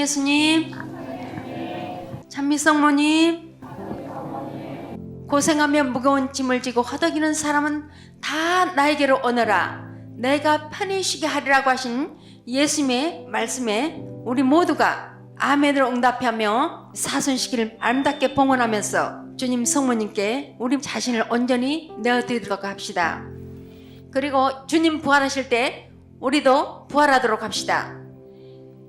예수님, 찬미성모님, 고생하며 무거운 짐을 지고 허덕이는 사람은 다 나에게로 오너라. 내가 편히 쉬게 하리라고 하신 예수님의 말씀에 우리 모두가 아멘으로 응답하며 사순시기를 아름답게 봉헌하면서 주님 성모님께 우리 자신을 온전히 내어드리도록 합시다. 그리고 주님 부활하실 때 우리도 부활하도록 합시다.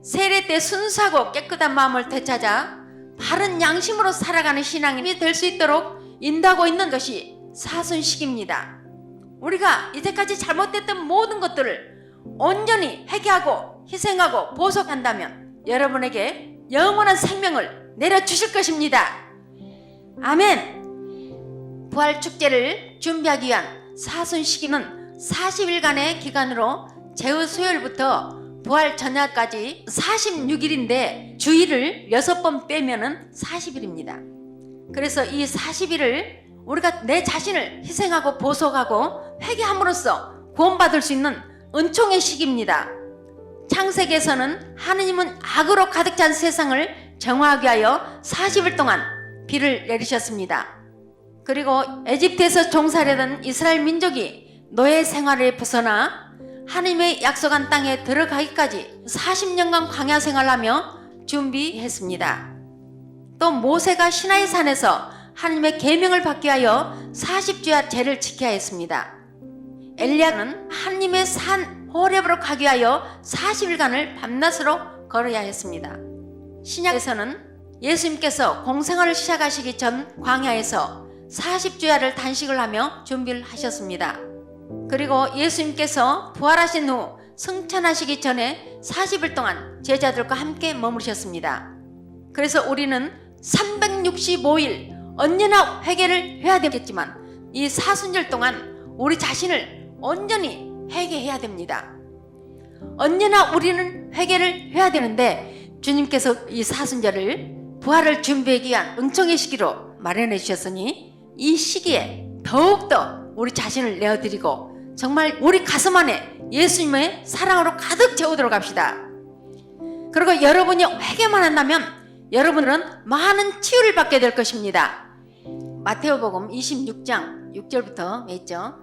세례 때 순수하고 깨끗한 마음을 되찾아 바른 양심으로 살아가는 신앙이 될 수 있도록 인도하고 있는 것이 사순식입니다. 우리가 이제까지 잘못됐던 모든 것들을 온전히 회개하고 희생하고 보속한다면 여러분에게 영원한 생명을 내려주실 것입니다. 아멘. 부활축제를 준비하기 위한 사순식이는 40일간의 기간으로 제후 수요일부터 부활 전야까지 46일인데 주일을 6번 빼면은 40일입니다. 그래서 이 40일을 우리가 내 자신을 희생하고 보속하고 회개함으로써 구원받을 수 있는 은총의 시기입니다. 창세기에서는 하느님은 악으로 가득 찬 세상을 정화하기 위하여 40일 동안 비를 내리셨습니다. 그리고 에집트에서 종살이던 이스라엘 민족이 노예 생활에 벗어나 하나님의 약속한 땅에 들어가기까지 40년간 광야 생활하며 준비했습니다. 또 모세가 시나이 산에서 하나님의 계명을 받기 위하여 40주야 제를 지켜야 했습니다. 엘리야는 하나님의 산 호렙으로 가기 위하여 40일간을 밤낮으로 걸어야 했습니다. 신약에서는 예수님께서 공생활을 시작하시기 전 광야에서 40주야를 단식을 하며 준비를 하셨습니다. 그리고 예수님께서 부활하신 후 승천하시기 전에 40일 동안 제자들과 함께 머무르셨습니다. 그래서 우리는 365일 언제나 회개를 해야 되겠지만 이 사순절 동안 우리 자신을 온전히 회개해야 됩니다. 언제나 우리는 회개를 해야 되는데 주님께서 이 사순절을 부활을 준비하기 위한 은총의 시기로 마련해 주셨으니 이 시기에 더욱더 우리 자신을 내어드리고 정말 우리 가슴 안에 예수님의 사랑으로 가득 채우도록 합시다. 그리고 여러분이 회개만 한다면 여러분은 많은 치유를 받게 될 것입니다. 마태오복음 26장 6절부터 있죠.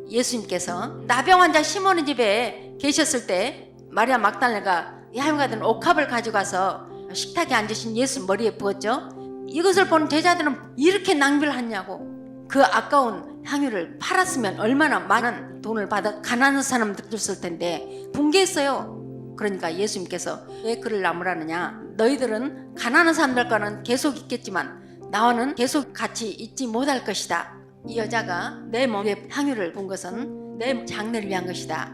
예수님께서 나병 환자 시몬의 집에 계셨을 때 마리아 막달레가 향유가 든 옥합을 가져가서 식탁에 앉으신 예수 머리에 부었죠. 이것을 본 제자들은 이렇게 낭비를 하냐고, 그 아까운 향유를 팔았으면 얼마나 많은 돈을 받아 가난한 사람들 줬을 텐데 붕괴했어요. 그러니까 예수님께서 왜 그를 나무라느냐, 너희들은 가난한 사람들과는 계속 있겠지만 나와는 계속 같이 있지 못할 것이다. 이 여자가 내 몸에 향유를 본 것은 내 장래를 위한 것이다.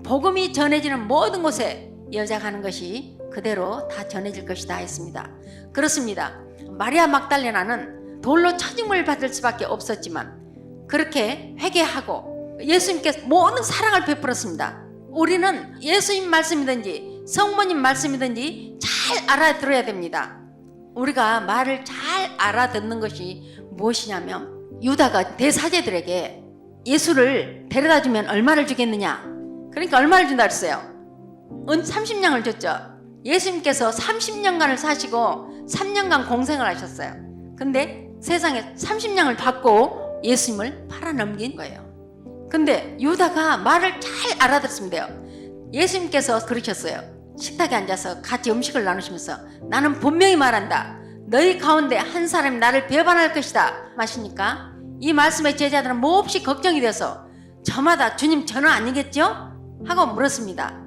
복음이 전해지는 모든 곳에 이 여자가 하는 것이 그대로 다 전해질 것이다 했습니다. 그렇습니다. 마리아 막달레나는 돌로 쳐짐을 받을 수밖에 없었지만 그렇게 회개하고 예수님께서 모든 사랑을 베풀었습니다. 우리는 예수님 말씀이든지 성모님 말씀이든지 잘 알아들어야 됩니다. 우리가 말을 잘 알아듣는 것이 무엇이냐면, 유다가 대사제들에게 예수를 데려다주면 얼마를 주겠느냐, 그러니까 얼마를 준다 그랬어요. 은 30냥을 줬죠. 예수님께서 30년간을 사시고 3년간 공생을 하셨어요. 근데 세상에 30냥을 받고 예수님을 팔아넘긴 거예요. 근데 유다가 말을 잘 알아들었으면 돼요. 예수님께서 그러셨어요. 식탁에 앉아서 같이 음식을 나누시면서 나는 분명히 말한다, 너희 가운데 한 사람이 나를 배반할 것이다 마시니까 이 말씀에 제자들은 몹시 걱정이 돼서 저마다 주님 저는 아니겠죠? 하고 물었습니다.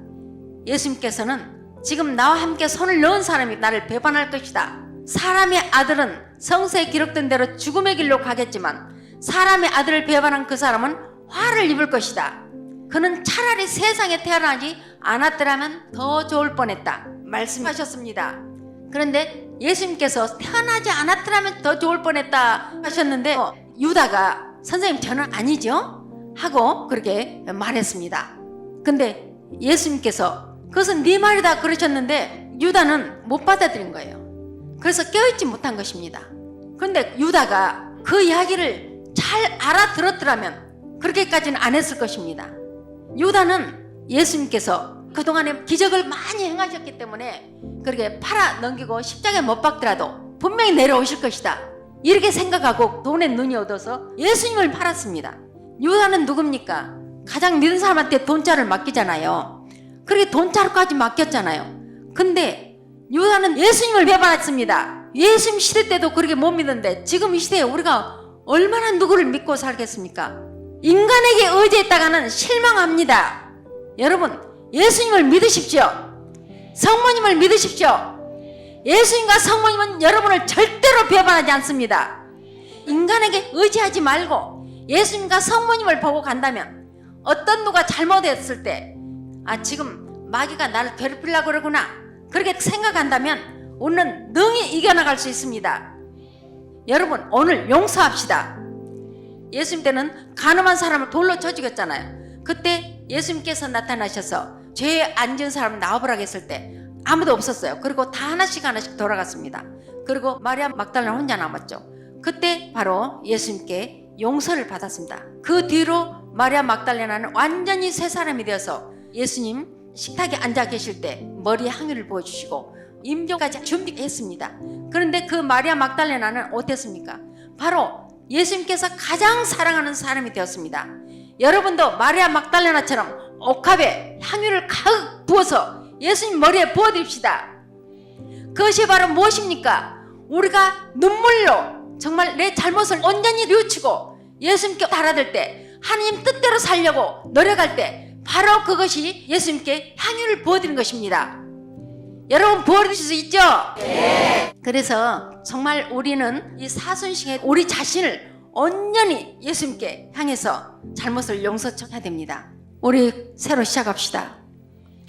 예수님께서는 지금 나와 함께 손을 넣은 사람이 나를 배반할 것이다. 사람의 아들은 성서에 기록된 대로 죽음의 길로 가겠지만 사람의 아들을 배반한 그 사람은 화를 입을 것이다. 그는 차라리 세상에 태어나지 않았더라면 더 좋을 뻔했다 말씀하셨습니다. 그런데 예수님께서 태어나지 않았더라면 더 좋을 뻔했다 하셨는데 유다가 선생님 저는 아니죠? 하고 그렇게 말했습니다. 근데 예수님께서 그것은 네 말이다 그러셨는데 유다는 못 받아들인 거예요. 그래서 깨어있지 못한 것입니다. 그런데 유다가 그 이야기를 잘 알아들었더라면 그렇게까지는 안 했을 것입니다. 유다는 예수님께서 그동안에 기적을 많이 행하셨기 때문에 그렇게 팔아 넘기고 십자가에 못 박더라도 분명히 내려오실 것이다, 이렇게 생각하고 돈에 눈이 어두워서 예수님을 팔았습니다. 유다는 누굽니까? 가장 믿은 사람한테 돈자를 맡기잖아요. 그렇게 돈자루까지 맡겼잖아요. 근데 유다는 예수님을 배반했습니다. 예수님 시대 때도 그렇게 못 믿는데 지금 이 시대에 우리가 얼마나 누구를 믿고 살겠습니까? 인간에게 의지했다가는 실망합니다. 여러분, 예수님을 믿으십시오. 성모님을 믿으십시오. 예수님과 성모님은 여러분을 절대로 배반하지 않습니다. 인간에게 의지하지 말고 예수님과 성모님을 보고 간다면 어떤 누가 잘못했을 때 지금 마귀가 나를 괴롭히려고 그러구나, 그렇게 생각한다면 우리는 능히 이겨나갈 수 있습니다. 여러분, 오늘 용서합시다. 예수님 때는 가늠한 사람을 돌로 쳐 죽였잖아요. 그때 예수님께서 나타나셔서 죄에 앉은 사람 나와보라고 했을 때 아무도 없었어요. 그리고 다 하나씩 돌아갔습니다. 그리고 마리아 막달라나 혼자 남았죠. 그때 바로 예수님께 용서를 받았습니다. 그 뒤로 마리아 막달라나는 완전히 새 사람이 되어서 예수님 식탁에 앉아 계실 때 머리에 향유를 부어주시고 임종까지 준비했습니다. 그런데 그 마리아 막달라나는 어땠습니까? 바로 예수님께서 가장 사랑하는 사람이 되었습니다. 여러분도 마리아 막달라나처럼 옥합에 향유를 가득 부어서 예수님 머리에 부어드립시다. 그것이 바로 무엇입니까? 우리가 눈물로 정말 내 잘못을 온전히 뉘우치고 예수님께 달아들 때, 하나님 뜻대로 살려고 노력할 때 바로 그것이 예수님께 향유를 부어드리는 것입니다. 여러분, 부어드릴 수 있죠? 네. 그래서 정말 우리는 이 사순식에 우리 자신을 온전히 예수님께 향해서 잘못을 용서해야 됩니다. 우리 새로 시작합시다.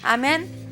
아멘.